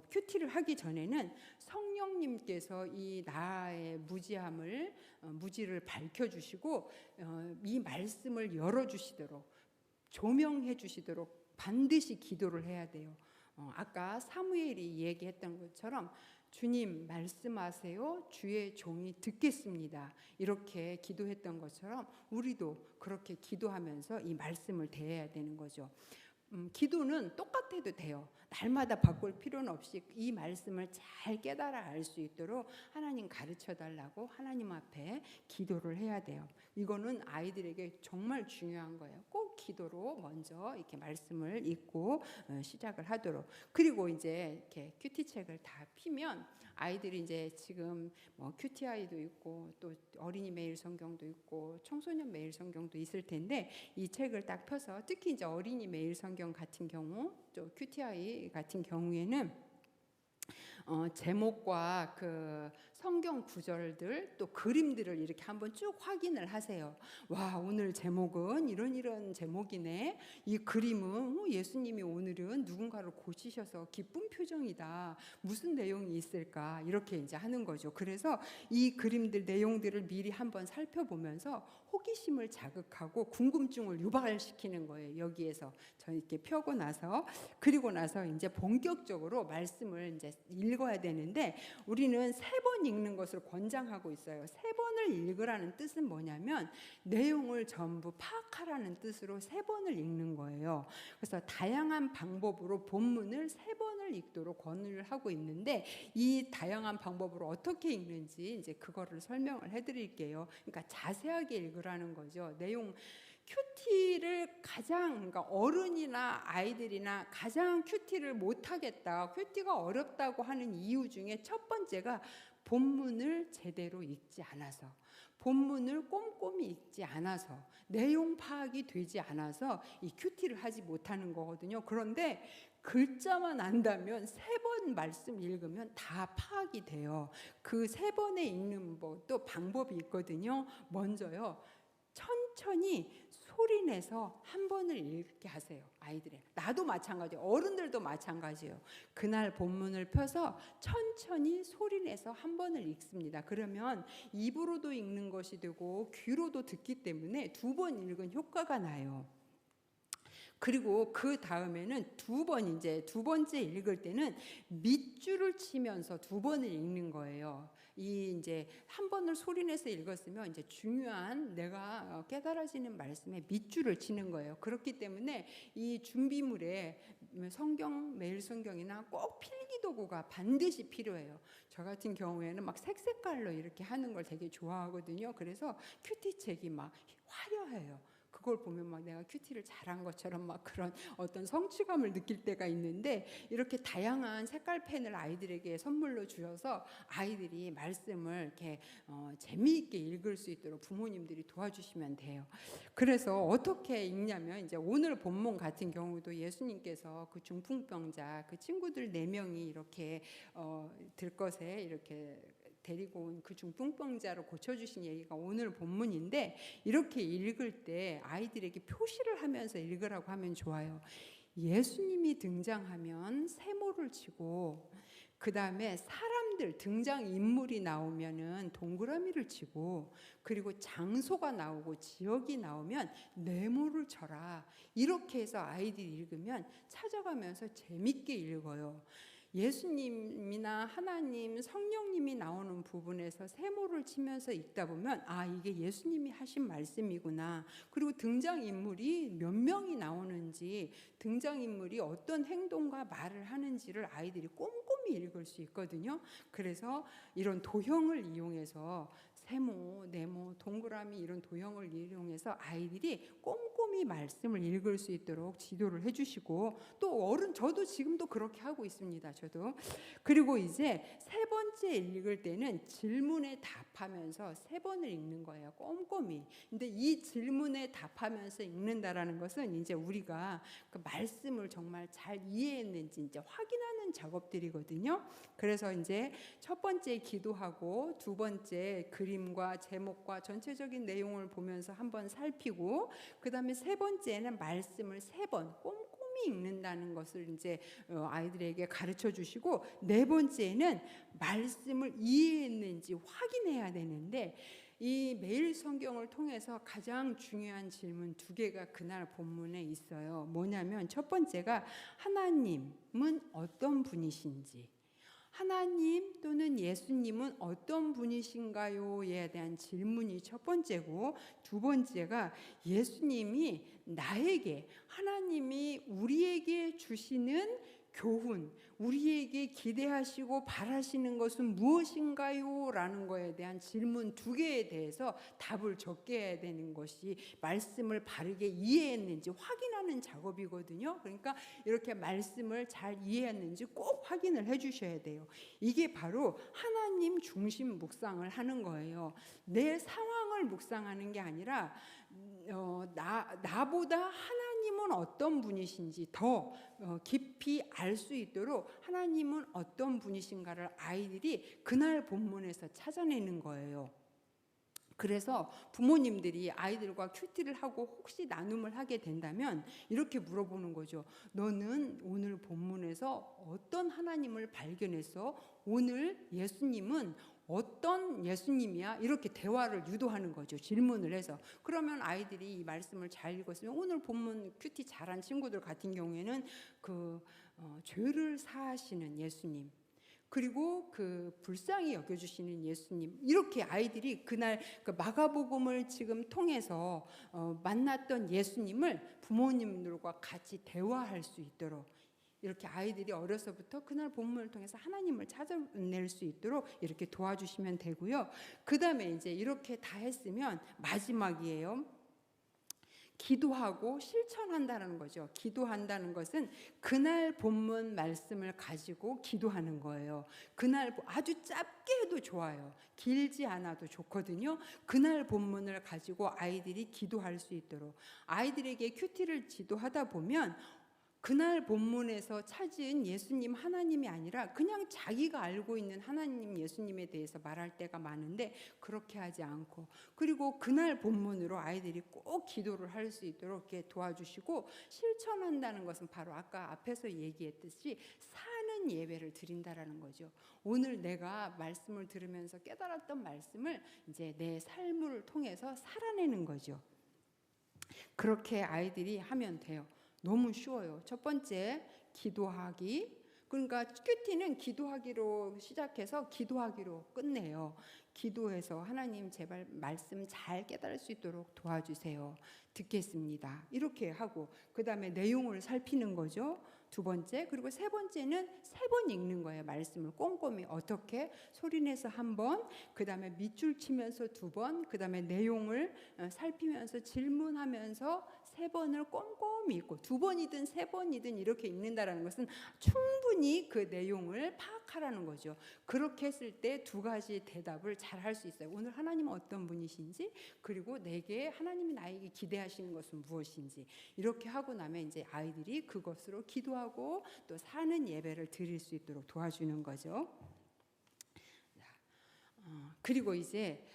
큐티를 하기 전에는 성령님께서 이 나의 무지를 밝혀주시고 이 말씀을 열어주시도록 조명해 주시도록 반드시 기도를 해야 돼요. 아까 사무엘이 얘기했던 것처럼 주님 말씀하세요. 주의 종이 듣겠습니다. 이렇게 기도했던 것처럼 우리도 그렇게 기도하면서 이 말씀을 대해야 되는 거죠. 기도는 똑같아도 돼요. 날마다 바꿀 필요는 없이 이 말씀을 잘 깨달아 알 수 있도록 하나님 가르쳐 달라고 하나님 앞에 기도를 해야 돼요. 이거는 아이들에게 정말 중요한 거예요. 꼭 기도로 먼저 이렇게 말씀을 읽고 시작을 하도록. 그리고 이제 이렇게 큐티 책을 다 피면 아이들이 이제 지금 뭐 큐티 아이도 있고 또 어린이 매일 성경도 있고 청소년 매일 성경도 있을 텐데 이 책을 딱 펴서 특히 이제 어린이 매일 성경 같은 경우 또 큐티 아이 같은 경우에는 제목과 그 성경 구절들 또 그림들을 이렇게 한번 쭉 확인을 하세요. 와, 오늘 제목은 이런 제목이네. 이 그림은 예수님이 오늘은 누군가를 고치셔서 기쁜 표정이다. 무슨 내용이 있을까? 이렇게 이제 하는 거죠. 그래서 이 그림들 내용들을 미리 한번 살펴보면서 호기심을 자극하고 궁금증을 유발시키는 거예요. 여기에서 저 이렇게 펴고 나서 그리고 나서 이제 본격적으로 말씀을 이제 읽어야 되는데 우리는 3번 읽는 것을 권장하고 있어요. 3번을 읽으라는 뜻은 뭐냐면 내용을 전부 파악하라는 뜻으로 3번을 읽는 거예요. 그래서 다양한 방법으로 본문을 3번을 읽도록 권유를 하고 있는데 이 다양한 방법으로 어떻게 읽는지 이제 그거를 설명을 해드릴게요. 그러니까 자세하게 읽으라는 거죠. 내용 큐티를 그러니까 어른이나 아이들이나 가장 큐티를 못하겠다, 큐티가 어렵다고 하는 이유 중에 첫 번째가 본문을 제대로 읽지 않아서, 본문을 꼼꼼히 읽지 않아서, 내용 파악이 되지 않아서 이 큐티를 하지 못하는 거거든요. 그런데 글자만 안다면 3번 말씀 읽으면 다 파악이 돼요. 그 3번에 읽는 또 방법이 있거든요. 먼저요, 천천히 소리내서 한 번을 읽게 하세요. 아이들의. 나도 마찬가지예요. 어른들도 마찬가지예요. 그날 본문을 펴서 천천히 소리내서 한 번을 읽습니다. 그러면 입으로도 읽는 것이 되고 귀로도 듣기 때문에 2번 읽은 효과가 나요. 그리고 그 다음에는 두 번째 읽을 때는 밑줄을 치면서 2번을 읽는 거예요. 이 이제 한 번을 소리내서 읽었으면 이제 중요한 내가 깨달아지는 말씀에 밑줄을 치는 거예요. 그렇기 때문에 이 준비물에 성경, 매일 성경이나 꼭 필기도구가 반드시 필요해요. 저 같은 경우에는 막 색색깔로 이렇게 하는 걸 되게 좋아하거든요. 그래서 큐티책이 막 화려해요. 그걸 보면 막 내가 큐티를 잘한 것처럼 막 그런 어떤 성취감을 느낄 때가 있는데, 이렇게 다양한 색깔 펜을 아이들에게 선물로 주셔서 아이들이 말씀을 이렇게 재미있게 읽을 수 있도록 부모님들이 도와주시면 돼요. 그래서 어떻게 읽냐면 이제 오늘 본문 같은 경우도 예수님께서 그 중풍병자 그 친구들 4명이 이렇게 들것에 이렇게 데리고 온 그 중풍병자를 고쳐주신 얘기가 오늘 본문인데, 이렇게 읽을 때 아이들에게 표시를 하면서 읽으라고 하면 좋아요. 예수님이 등장하면 세모를 치고, 그 다음에 사람들 등장인물이 나오면은 동그라미를 치고, 그리고 장소가 나오고 지역이 나오면 네모를 쳐라. 이렇게 해서 아이들이 읽으면 찾아가면서 재밌게 읽어요. 예수님이나 하나님, 성령님이 나오는 부분에서 세모를 치면서 읽다 보면 아, 이게 예수님이 하신 말씀이구나. 그리고 등장인물이 몇 명이 나오는지, 등장인물이 어떤 행동과 말을 하는지를 아이들이 꼼꼼히 읽을 수 있거든요. 그래서 이런 도형을 이용해서 세모, 네모, 동그라미 이런 도형을 이용해서 아이들이 꼼꼼히 말씀을 읽을 수 있도록 지도를 해주시고, 또 저도 지금도 그렇게 하고 있습니다. 저도. 그리고 이제 3번째 읽을 때는 질문에 답하면서 3번을 읽는 거예요. 꼼꼼히. 근데 이 질문에 답하면서 읽는다라는 것은 이제 우리가 그 말씀을 정말 잘 이해했는지 이제 확인하는 작업들이거든요. 그래서 이제 첫 번째 기도하고, 2번째 그림과 제목과 전체적인 내용을 보면서 한번 살피고, 그 다음에 3번째는 말씀을 3번 꼼꼼히 읽는다는 것을 이제 아이들에게 가르쳐 주시고, 4번째는 말씀을 이해했는지 확인해야 되는데, 이 매일 성경을 통해서 가장 중요한 질문 2개가 그날 본문에 있어요. 뭐냐면 첫 번째가 하나님은 어떤 분이신지, 하나님 또는 예수님은 어떤 분이신가요에 대한 질문이 첫 번째고, 2번째가 예수님이 나에게, 하나님이 우리에게 주시는 교훈, 우리에게 기대하시고 바라시는 것은 무엇인가요? 라는 거에 대한 질문 2개에 대해서 답을 적게 해야 되는 것이 말씀을 바르게 이해했는지 확인하는 작업이거든요. 그러니까 이렇게 말씀을 잘 이해했는지 꼭 확인을 해 주셔야 돼요. 이게 바로 하나님 중심 묵상을 하는 거예요. 내 상황을 묵상하는 게 아니라 나보다 하나님은 어떤 분이신지 더 깊이 알 수 있도록 하나님은 어떤 분이신가를 아이들이 그날 본문에서 찾아내는 거예요. 그래서 부모님들이 아이들과 큐티를 하고 혹시 나눔을 하게 된다면 이렇게 물어보는 거죠. 너는 오늘 본문에서 어떤 하나님을 발견했어? 오늘 예수님은 어떤 예수님이야? 이렇게 대화를 유도하는 거죠. 질문을 해서. 그러면 아이들이 이 말씀을 잘 읽었으면, 오늘 본문 큐티 잘한 친구들 같은 경우에는 죄를 사하시는 예수님, 그리고 그 불쌍히 여겨주시는 예수님, 이렇게 아이들이 그날 그 마가복음을 지금 통해서 만났던 예수님을 부모님들과 같이 대화할 수 있도록, 이렇게 아이들이 어려서부터 그날 본문을 통해서 하나님을 찾아낼 수 있도록 이렇게 도와주시면 되고요. 그 다음에 이제 이렇게 다 했으면 마지막이에요. 기도하고 실천한다는 거죠. 기도한다는 것은 그날 본문 말씀을 가지고 기도하는 거예요. 그날 아주 짧게 해도 좋아요. 길지 않아도 좋거든요. 그날 본문을 가지고 아이들이 기도할 수 있도록, 아이들에게 큐티를 지도하다 보면 그날 본문에서 찾은 예수님 하나님이 아니라 그냥 자기가 알고 있는 하나님 예수님에 대해서 말할 때가 많은데 그렇게 하지 않고, 그리고 그날 본문으로 아이들이 꼭 기도를 할 수 있도록 이렇게 도와주시고, 실천한다는 것은 바로 아까 앞에서 얘기했듯이 사는 예배를 드린다라는 거죠. 오늘 내가 말씀을 들으면서 깨달았던 말씀을 이제 내 삶을 통해서 살아내는 거죠. 그렇게 아이들이 하면 돼요. 너무 쉬워요. 첫 번째, 기도하기. 그러니까 큐티는 기도하기로 시작해서 기도하기로 끝내요. 기도해서 하나님 제발 말씀 잘 깨달을 수 있도록 도와주세요. 듣겠습니다. 이렇게 하고 그 다음에 내용을 살피는 거죠. 두 번째, 그리고 세 번째는 세 번 읽는 거예요. 말씀을 꼼꼼히 어떻게 소리내서 한 번, 그 다음에 밑줄 치면서 두 번, 그 다음에 내용을 살피면서 질문하면서 세 번을 꼼꼼히 읽고, 두 번이든 세 번이든 이렇게 읽는다라는 것은 충분히 그 내용을 파악하라는 거죠. 그렇게 했을 때 두 가지 대답을 잘 할 수 있어요. 오늘 하나님은 어떤 분이신지, 그리고 내게 하나님이 나에게 기대하시는 것은 무엇인지, 이렇게 하고 나면 이제 아이들이 그것으로 기도하고 또 사는 예배를 드릴 수 있도록 도와주는 거죠. 그리고 이제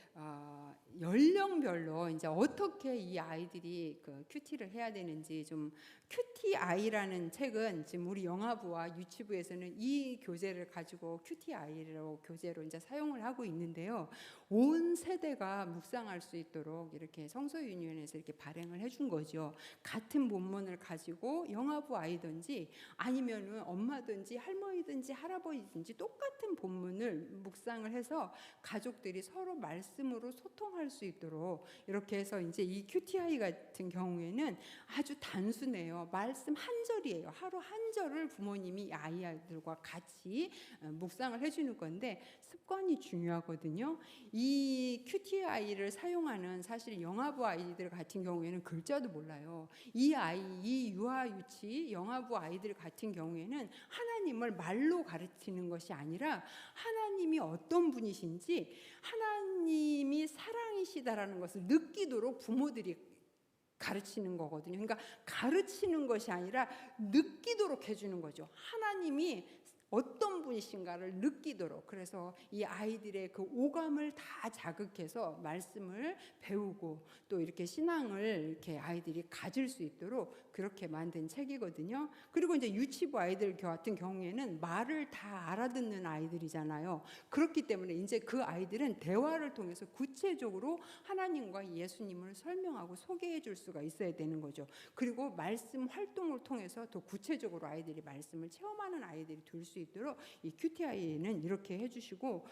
연령별로 이제 어떻게 이 아이들이 그 큐티를 해야 되는지, 좀 큐티 아이라는 책은 지금 우리 영화부와 유치부에서는 이 교재를 가지고 큐티 아이로 교재로 이제 사용을 하고 있는데요. 온 세대가 묵상할 수 있도록 이렇게 성서윤희원에서 이렇게 발행을 해준 거죠. 같은 본문을 가지고 영화부 아이든지 아니면은 엄마든지 할머니든지 할아버지든지 똑같은 본문을 묵상을 해서 가족들이 서로 말씀으로 소통할 수 있도록 이렇게 해서 이제 이 큐티아이 같은 경우에는 아주 단순해요. 말씀 한 절이에요. 하루 한 절을 부모님이 아이들과 같이 묵상을 해주는 건데 습관이 중요하거든요. 이 큐티아이를 사용하는 사실 영아부 아이들 같은 경우에는 글자도 몰라요. 이 아이, 이 유아 유치 영아부 아이들 같은 경우에는 하나님을 말로 가르치는 것이 아니라 하나님이 어떤 분이신지, 하나님이 사랑이시다라는 것을 느끼도록 부모들이 가르치는 거거든요. 그러니까 가르치는 것이 아니라 느끼도록 해주는 거죠. 하나님이 어떤 분이신가를 느끼도록. 그래서 이 아이들의 그 오감을 다 자극해서 말씀을 배우고 또 이렇게 신앙을 이렇게 아이들이 가질 수 있도록 그렇게 만든 책이거든요. 그리고 이제 유치부 아이들 같은 경우에는 말을 다 알아듣는 아이들이잖아요. 그렇기 때문에 이제 그 아이들은 대화를 통해서 구체적으로 하나님과 예수님을 설명하고 소개해 줄 수가 있어야 되는 거죠. 그리고 말씀 활동을 통해서 더 구체적으로 아이들이 말씀을 체험하는 아이들이 될 수 있도록 이 큐티아이는 이렇게 해주시고,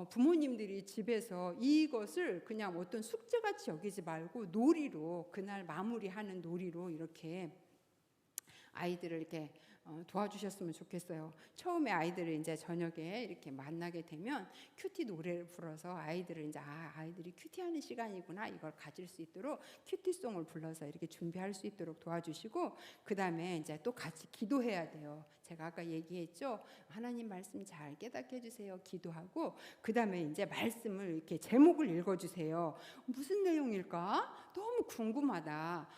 부모님들이 집에서 이것을 그냥 어떤 숙제같이 여기지 말고 놀이로, 그날 마무리하는 놀이로 이렇게 아이들을 이렇게 도와주셨으면 좋겠어요. 처음에 아이들을 이제 저녁에 이렇게 만나게 되면 큐티 노래를 불러서 아이들을 이제 아이들이 큐티하는 시간이구나 이걸 가질 수 있도록 큐티송을 불러서 이렇게 준비할 수 있도록 도와주시고, 그 다음에 이제 또 같이 기도해야 돼요. 제가 아까 얘기했죠. 하나님 말씀 잘 깨닫게 해주세요. 기도하고 그 다음에 이제 말씀을 이렇게 제목을 읽어주세요. 무슨 내용일까? 너무 궁금하다.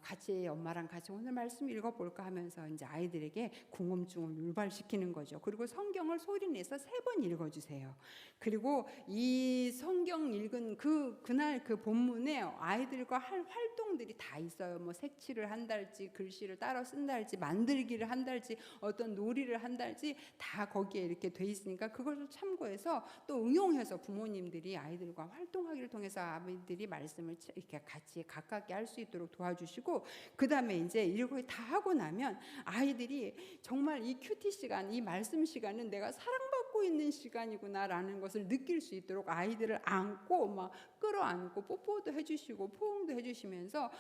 같이 엄마랑 같이 오늘 말씀 읽어볼까 하면서 이제 아이들에게 궁금증을 유발시키는 거죠. 그리고 성경을 소리내서 3번 읽어주세요. 그리고 이 성경 읽은 그날 그 본문에 아이들과 할 활동들이 다 있어요. 뭐 색칠을 한달지, 글씨를 따라 쓴달지, 만들기를 한달지, 어떤 놀이를 한달지 다 거기에 이렇게 돼 있으니까 그것을 참고해서 또 응용해서 부모님들이 아이들과 활동하기를 통해서 아이들이 말씀을 이렇게 같이 가깝게 할 수 있도록 도와주시고, 그 다음에 이제 이렇게 다 하고 나면 아이들이 정말 이 큐티 시간, 이 말씀 시간은 내가 사랑받고 있는 시간이구나라는 것을 느낄 수 있도록 아이들을 안고 막 끌어안고 뽀뽀도 해주시고 포옹도 해주시면서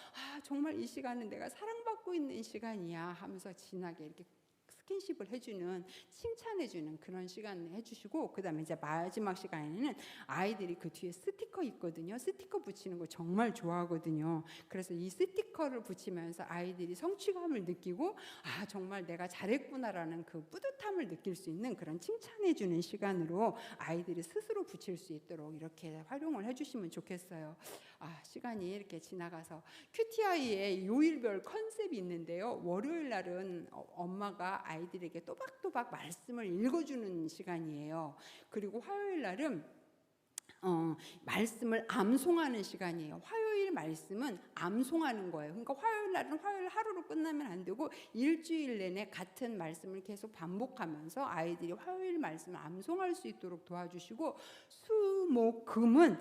정말 이 시간은 내가 사랑받고 있는 시간이야 하면서 진하게 이렇게 스킨십을 해주는, 칭찬해주는 그런 시간 해주시고, 그다음에 이제 마지막 시간에는 아이들이 그 뒤에 스티커 있거든요. 스티커 붙이는 거 정말 좋아하거든요. 그래서 이 스티커를 붙이면서 아이들이 성취감을 느끼고 아 정말 내가 잘했구나라는 그 뿌듯함을 느낄 수 있는 그런 칭찬해주는 시간으로 아이들이 스스로 붙일 수 있도록 이렇게 활용을 해주시면 좋겠어요. 시간이 이렇게 지나가서 큐티아이의 요일별 컨셉이 있는데요. 월요일 날은 엄마가 아이들에게 또박또박 말씀을 읽어주는 시간이에요. 그리고 화요일 날은 말씀을 암송하는 시간이에요. 화요일 말씀은 암송하는 거예요. 그러니까 화요일 날은 화요일 하루로 끝나면 안 되고 일주일 내내 같은 말씀을 계속 반복하면서 아이들이 화요일 말씀을 암송할 수 있도록 도와주시고, 수, 목, 금은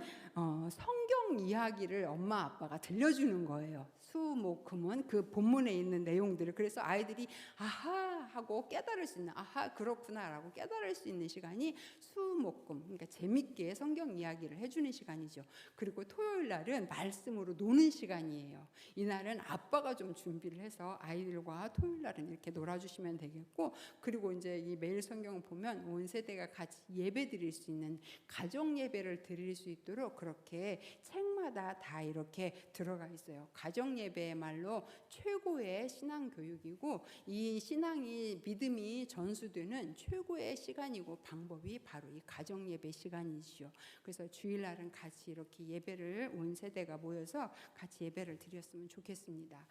성경 이야기를 엄마 아빠가 들려주는 거예요. 수, 목, 금은 그 본문에 있는 내용들을, 그래서 아이들이 아하 하고 깨달을 수 있는, 아하 그렇구나라고 깨달을 수 있는 시간이 수, 목, 금, 그러니까 재밌게 성경 이야기를 해주는 시간이죠. 그리고 토요일 날은 말씀으로 노는 시간이에요. 이날은 아빠가 좀 준비를 해서 아이들과 토요일 날은 이렇게 놀아주시면 되겠고, 그리고 이제 이 매일 성경을 보면 온 세대가 같이 예배 드릴 수 있는 가정 예배를 드릴 수 있도록 그렇게 책마다 다 이렇게 들어가 있어요. 가정 예배야말로 최고의 신앙 교육이고, 이 신앙이 믿음이 전수되는 최고의 시간이고 방법이 바로 이 가정 예배 시간이죠. 그래서 주일날은 같이 이렇게 예배를 온 세대가 모여서 같이 예배를 드렸으면 좋겠습니다.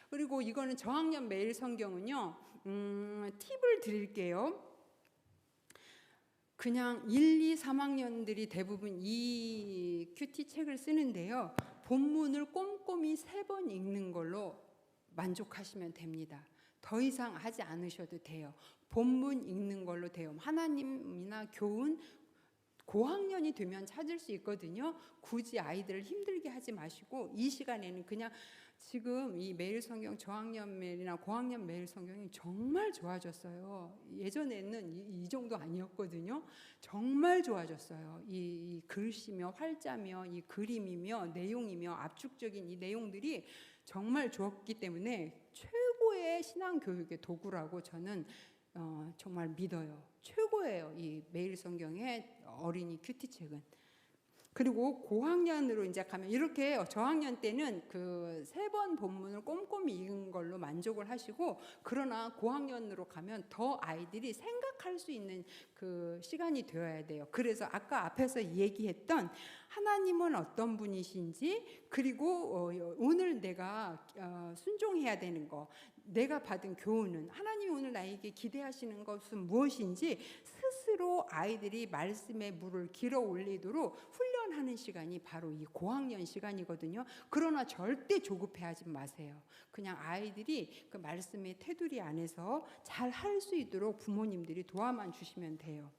그리고 이거는 저학년 매일 성경은요, 팁을 드릴게요. 그냥 1, 2, 3학년들이 대부분 이 큐티 책을 쓰는데요. 본문을 꼼꼼히 3번 읽는 걸로 만족하시면 됩니다. 더 이상 하지 않으셔도 돼요. 본문 읽는 걸로 돼요. 하나님이나 교훈 고학년이 되면 찾을 수 있거든요. 굳이 아이들을 힘들게 하지 마시고 이 시간에는 그냥 지금 이 매일 성경 저학년 매일이나 고학년 매일 성경이 정말 좋아졌어요. 예전에는 이 정도 아니었거든요. 정말 좋아졌어요. 이 글씨며 활자며 이 그림이며 내용이며 압축적인 이 내용들이 정말 좋았기 때문에 최고의 신앙 교육의 도구라고 저는 정말 믿어요. 최고예요. 이 매일 성경의 어린이 큐티 책은. 그리고 고학년으로 이제 가면 이렇게 저학년 때는 그 3번 본문을 꼼꼼히 읽은 걸로 만족을 하시고, 그러나 고학년으로 가면 더 아이들이 생각할 수 있는 그 시간이 되어야 돼요. 그래서 아까 앞에서 얘기했던 하나님은 어떤 분이신지, 그리고 오늘 내가 순종해야 되는 거, 내가 받은 교훈은, 하나님이 오늘 나에게 기대하시는 것은 무엇인지 스스로 아이들이 말씀의 물을 길어 올리도록 훈련하는 시간이 바로 이 고학년 시간이거든요. 그러나 절대 조급해하지 마세요. 그냥 아이들이 그 말씀의 테두리 안에서 잘 할 수 있도록 부모님들이 도와만 주시면 돼요.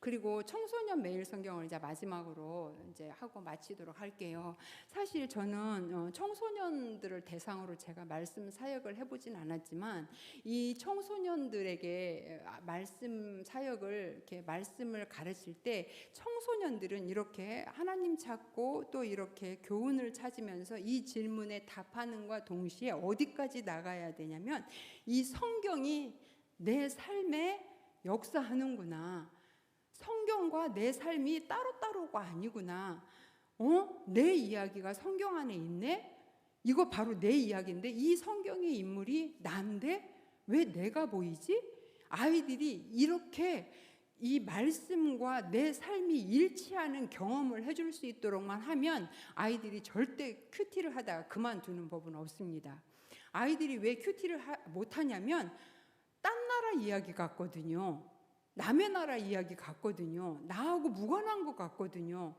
그리고 청소년 매일 성경을 이제 마지막으로 이제 하고 마치도록 할게요. 사실 저는 청소년들을 대상으로 제가 말씀 사역을 해보진 않았지만, 이 청소년들에게 말씀 사역을 이렇게 말씀을 가르칠 때 청소년들은 이렇게 하나님 찾고 또 이렇게 교훈을 찾으면서 이 질문에 답하는 것과 동시에 어디까지 나가야 되냐면, 이 성경이 내 삶에 역사하는구나. 성경과 내 삶이 따로따로가 아니구나. 내 이야기가 성경 안에 있네? 이거 바로 내 이야기인데 이 성경의 인물이 난데 왜 내가 보이지? 아이들이 이렇게 이 말씀과 내 삶이 일치하는 경험을 해줄 수 있도록만 하면 아이들이 절대 큐티를 하다가 그만두는 법은 없습니다. 아이들이 왜 큐티를 못하냐면 딴 나라 이야기 같거든요. 남의 나라 이야기 같거든요. 나하고 무관한 것 같거든요.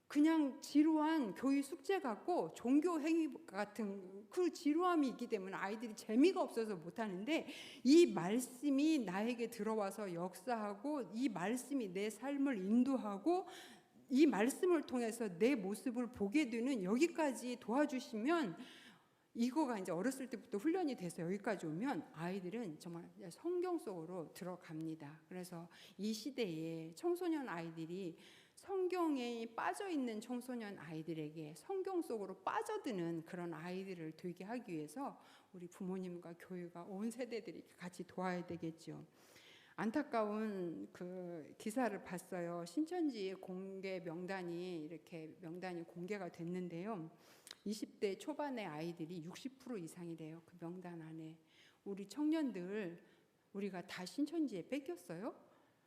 그냥 지루한 교육 숙제 같고 종교 행위 같은 그 지루함이 있기 때문에 아이들이 재미가 없어서 못하는데, 이 말씀이 나에게 들어와서 역사하고 이 말씀이 내 삶을 인도하고 이 말씀을 통해서 내 모습을 보게 되는, 여기까지 도와주시면, 이거가 이제 어렸을 때부터 훈련이 돼서 여기까지 오면 아이들은 정말 성경 속으로 들어갑니다. 그래서 이 시대에 청소년 아이들이 성경에 빠져 있는 청소년 아이들에게 성경 속으로 빠져드는 그런 아이들을 되게 하기 위해서 우리 부모님과 교회가 온 세대들이 같이 도와야 되겠죠. 안타까운 그 기사를 봤어요. 신천지 공개 명단이 이렇게 명단이 공개가 됐는데요. 20대 초반의 아이들이 60% 이상이래요. 그 명단 안에. 우리 청년들 우리가 다 신천지에 뺏겼어요?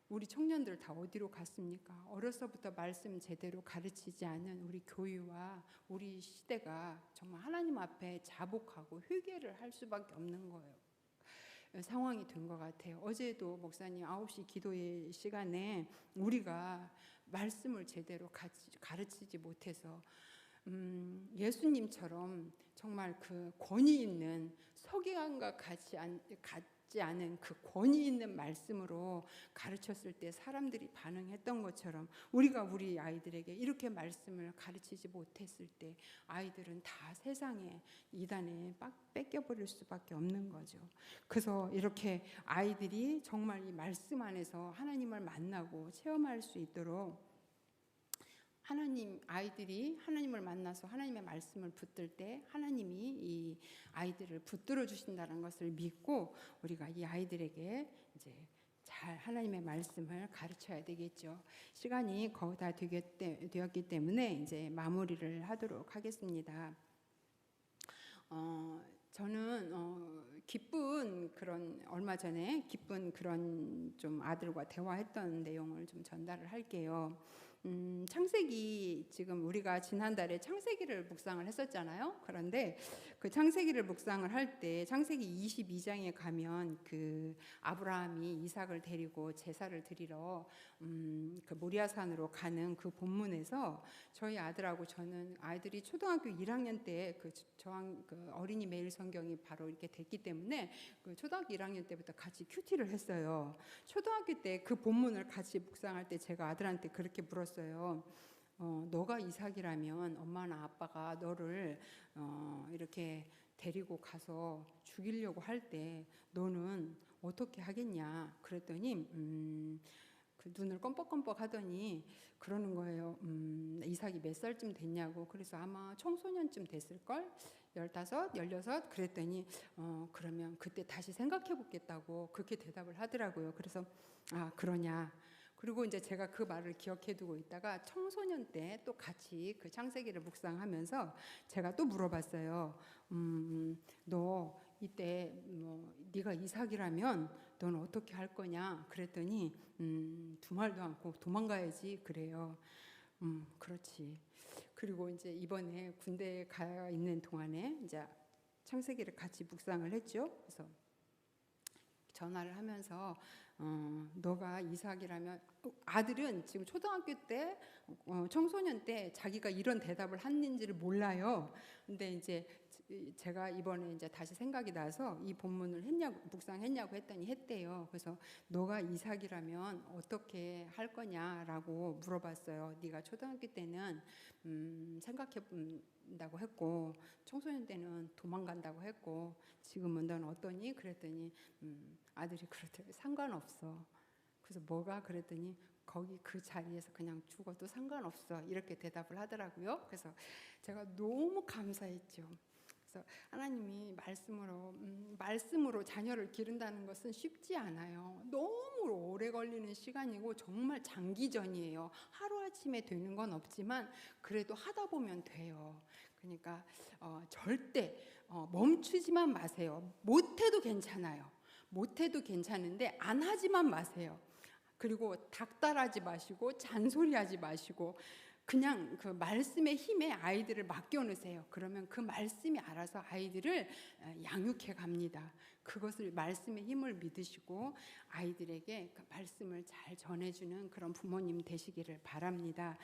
우리 청년들 다 어디로 갔습니까? 어려서부터 말씀 제대로 가르치지 않은 우리 교회와 우리 시대가 정말 하나님 앞에 자복하고 회개를 할 수밖에 없는 거예요. 상황이 된 것 같아요. 어제도 목사님 9시 기도의 시간에 우리가 말씀을 제대로 가르치지 못해서 예수님처럼 정말 그 권위 있는 서기관과 같지 않은 그 권위 있는 말씀으로 가르쳤을 때 사람들이 반응했던 것처럼 우리가 우리 아이들에게 이렇게 말씀을 가르치지 못했을 때 아이들은 다 세상에 이단에 뺏겨버릴 수밖에 없는 거죠. 그래서 이렇게 아이들이 정말 이 말씀 안에서 하나님을 만나고 체험할 수 있도록 아이들이 하나님을 만나서 하나님의 말씀을 붙들 때 하나님이 이 아이들을 붙들어 주신다는 것을 믿고 우리가 이 아이들에게 이제 잘 하나님의 말씀을 가르쳐야 되겠죠. 시간이 거의 다 되었기 때문에 이제 마무리를 하도록 하겠습니다. 저는 얼마 전에 기쁜 그런 좀 아들과 대화했던 내용을 좀 전달을 할게요. 창세기 지금 우리가 지난달에 창세기를 묵상을 했었잖아요. 그런데 그 창세기를 묵상을 할 때 창세기 22장에 가면 그 아브라함이 이삭을 데리고 제사를 드리러 그 모리아산으로 가는 그 본문에서 저희 아들하고 저는 아이들이 초등학교 1학년 때 그 어린이 매일 성경이 바로 이렇게 됐기 때문에 그 초등학교 1학년 때부터 같이 큐티를 했어요. 초등학교 때 그 본문을 같이 묵상할 때 제가 아들한테 그렇게 물었어요. 너가 이삭이라면 엄마나 아빠가 너를 이렇게 데리고 가서 죽이려고 할 때 너는 어떻게 하겠냐 그랬더니 그 눈을 껌뻑껌뻑 하더니 그러는 거예요. 이삭이 몇 살쯤 됐냐고. 그래서 아마 청소년쯤 됐을걸? 15, 16 그랬더니 그러면 그때 다시 생각해 보겠다고 그렇게 대답을 하더라고요. 그래서 아 그러냐. 그리고 이제 제가 그 말을 기억해 두고 있다가 청소년 때 또 같이 그 창세기를 묵상하면서 제가 또 물어봤어요. 너 이때 네가 이삭이라면 넌 어떻게 할 거냐? 그랬더니 두 말도 않고 도망가야지 그래요. 그렇지. 그리고 이제 이번에 군대에 가 있는 동안에 이제 창세기를 같이 묵상을 했죠. 그래서 전화를 하면서 너가 이삭이라면 아들은 지금 초등학교 때 청소년 때 자기가 이런 대답을 했는지를 몰라요. 근데 이제 제가 이번에 이제 다시 생각이 나서 이 본문을 묵상했냐고 했더니 했대요. 그래서 너가 이삭이라면 어떻게 할 거냐라고 물어봤어요. 네가 초등학교 때는 생각해 본다고 했고 청소년 때는 도망간다고 했고 지금은 넌 어떠니? 그랬더니 아들이 그러더라고요. 상관없어. 그래서 뭐가? 그랬더니 거기 그 자리에서 그냥 죽어도 상관없어. 이렇게 대답을 하더라고요. 그래서 제가 너무 감사했죠. 그래서 하나님이 말씀으로 자녀를 기른다는 것은 쉽지 않아요. 너무 오래 걸리는 시간이고 정말 장기전이에요. 하루아침에 되는 건 없지만 그래도 하다 보면 돼요. 그러니까 절대 멈추지만 마세요. 못해도 괜찮아요. 못해도 괜찮은데 안 하지만 마세요. 그리고 닥달하지 마시고 잔소리하지 마시고 그냥 그 말씀의 힘에 아이들을 맡겨놓으세요. 그러면 그 말씀이 알아서 아이들을 양육해 갑니다. 그것을 말씀의 힘을 믿으시고 아이들에게 그 말씀을 잘 전해주는 그런 부모님 되시기를 바랍니다.